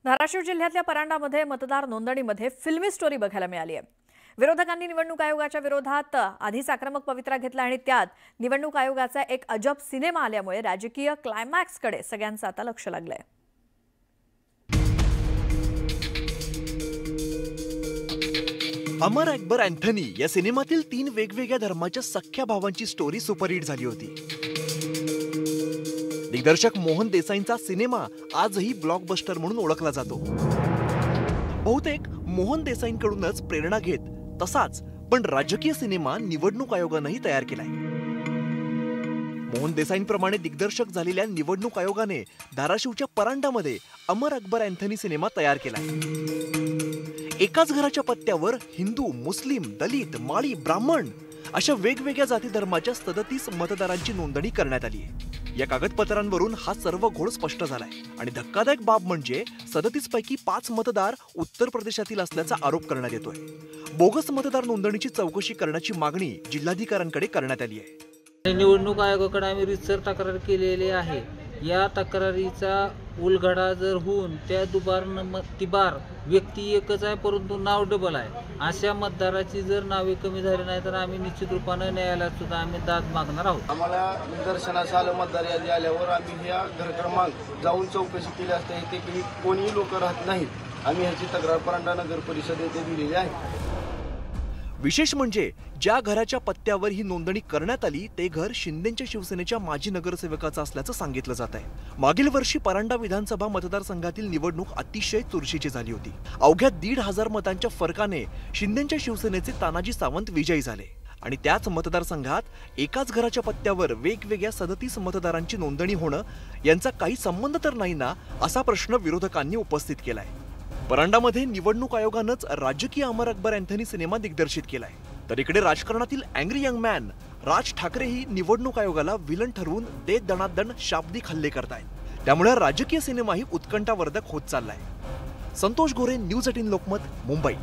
धाराशिव जिल्ह्यातल्या परांडामध्ये मतदार नोंदणीमध्ये फिल्मी स्टोरी बघायला मिळाली आहे। विरोधकांनी निवडणूक आयोगाच्या विरोधात आधीच आक्रमक पवित्रा घेतला आणि त्यात निवडणूक आयोगाचा एक अजब सिनेमा आल्यामुळे राजकीय क्लायमॅक्सकडे सगळ्यांचं आता लक्ष लागलंय। अमर अकबर अँथनी या सिनेमातील 3 वेगवेगळ्या धर्माच्या सख्ख्या भावांची स्टोरी सुपरहिट झाली होती। दिग्दर्शक मोहन देसाईंचा सिनेमा आजही ब्लॉकबस्टर म्हणून ओळखला जातो। बहुतेक मोहन देसाईंकडूनच प्रेरणा घेत तसाच पण राजकीय सिनेमा निवडणूक आयोगानेही तयार केलाय। मोहन देसाईंप्रमाणे दिग्दर्शक झालेल्या निवडणूक आयोगाने धाराशिवच्या परांडामध्ये अमर अकबर अँथनी सिनेमा तयार केलाय। एकाच घराच्या पत्त्यावर हिंदू, मुस्लिम, दलित, माळी, ब्राह्मण अशा वेगवेगळ्या जाती धर्माच्या 37 मतदारांची नोंदणी करण्यात आली आहे। या कागदपत्रांवरून हा सर्व घोळ स्पष्ट झालाय आणि धक्कादायक बाब म्हणजे 37 पैकी 5 मतदार उत्तर प्रदेशातील असल्याचा आरोप करण्यात येतोय। बोगस मतदार नोंदणीची चौकशी करण्याची मागणी जिल्हाधिकाऱ्यांकडे करण्यात आली आहे। निवडणूक आयोगाकडे आम्ही रितसर तक्रार केलेली आहे। या तक्रारीचा उलगडा जर होऊन त्या तिबार व्यक्ती एकच आहे परंतु नाव डबल आहे अशा मतदाराची जर नावे कमी झाली नाही तर आम्ही निश्चित रूपाने न्यायालयात सुद्धा आम्ही दाद मागणार आहोत। आम्हाला निदर्शनास आलं मतदार यादी आल्यावर आम्ही या घरक्रमांक जाऊन चौकशी केली असता इथे कोणीही लोक राहत नाहीत। आम्ही ह्याची तक्रार परांडा नगर परिषद येथे दिलेली आहे। विशेष म्हणजे ज्या घराच्या पत्त्यावर ही नोंदणी करण्यात आली ते घर शिंदेच्या शिवसेनेच्या माजी नगरसेवकाचं असल्याचं सांगितलं जात आहे। मागील वर्षी परांडा विधानसभा मतदारसंघातील निवडणूक अतिशय चुरशीची झाली होती। अवघ्या 1,500 मतांच्या फरकाने शिंदेच्या शिवसेनेचे तानाजी सावंत विजयी झाले आणि त्याच मतदारसंघात एकाच घराच्या पत्त्यावर वेगवेगळ्या 37 मतदारांची नोंदणी होणं यांचा काही संबंध तर नाही ना असा प्रश्न विरोधकांनी उपस्थित केलाय। परांडामध्ये निवडणूक आयोगानंच राजकीय अमर अकबर अँथनी सिनेमा दिग्दर्शित केलाय तर इकडे राजकारणातील अँग्री यंग मॅन राज ठाकरेही निवडणूक आयोगाला विलन ठरवून दे दणादण शाब्दिक हल्ले करतायत। त्यामुळे राजकीय सिनेमाही उत्कंठावर्धक होत चाललाय। संतोष गोरे, न्यूज 18 लोकमत, मुंबई।